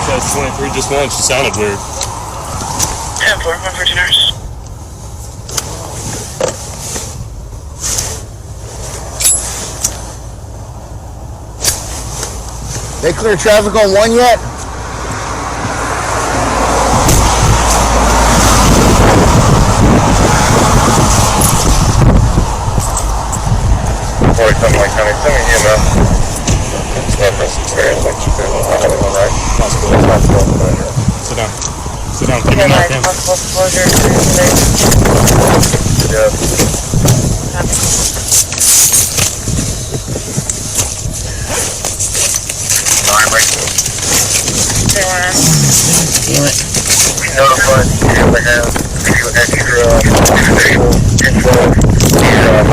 Test 23 just once, it sounded weird. 10-4, 114 nurse. They clear traffic on 1 yet? Or something like that. Send me an email. Reference experience like you feel. I have it all right. Possible. Sit down. Sit down. Give me my camera. Possible exposure. Yeah. Damn it. We notified you if I have extra info.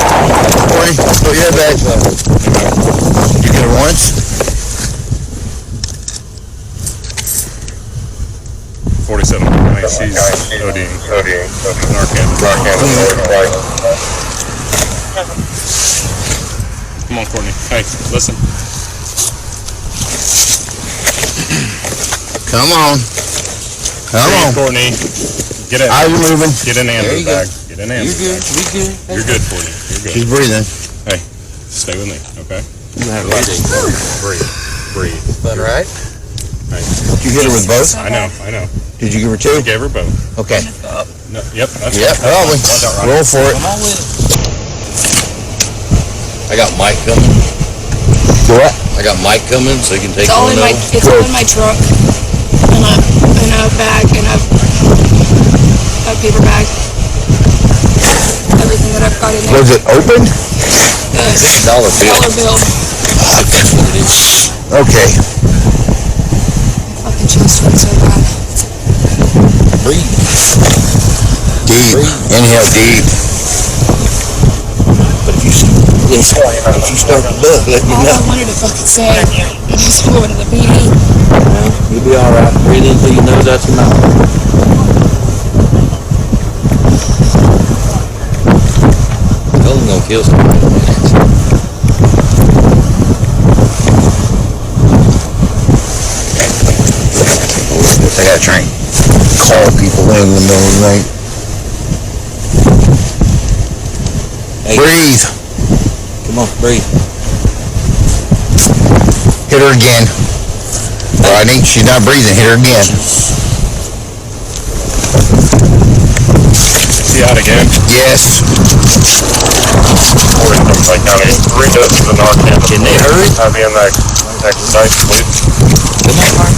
Put your badge up. You get it once? 47. Nice. She's ODing. Narcan. Come on, Courtney. Hey, listen. Come on. Come Hey, on. Courtney. Get in. Eyes are moving. Get in Amber's There you go. bag. Get in Amber's You're good. bag. You're good. You're good, Courtney. You're good. She's breathing. Hey, stay with me, okay? Breathe. Breathe. Fun, right? Hey. Did you hit her with both? I know. Did you give her two? I gave her both. Okay. No, yep, that's Yep. right. Oh, roll for it. Come on with it. I got Mike coming. What? I got Mike coming, so you can take It's all one in my of them. it's all in my truck, in a bag, in a paper bag. Everything that I've got in there. Was it open? Dollar bill. Dollar bill. That's what it is. Okay. Fucking chest hurts so bad. Breathe. Deep. Inhale deep. But if you start to look, let me All I know. wanted to fucking say is going to the PD. You'll be alright. Breathe in through your nose, out your mouth. Tell them gonna kill somebody. I gotta try and call people in the middle of the night. Hey. Breathe. Come on, breathe. Hit her again. Rodney, she's not breathing. Hit her again. See out again? Yes. Like now, 3 doses of Narcan. Can they hurry? Have you in that exercise, please? Come on, Mark.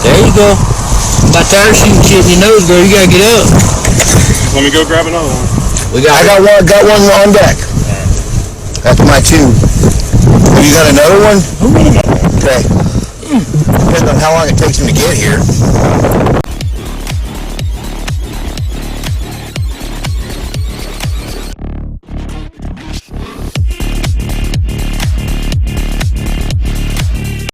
There you go. I'm about tired of shooting shit in your nose, girl. You gotta get up. Let me go grab another one. I got one on deck. That's my two. You got another one? Okay. Depends on how long it takes him to get here.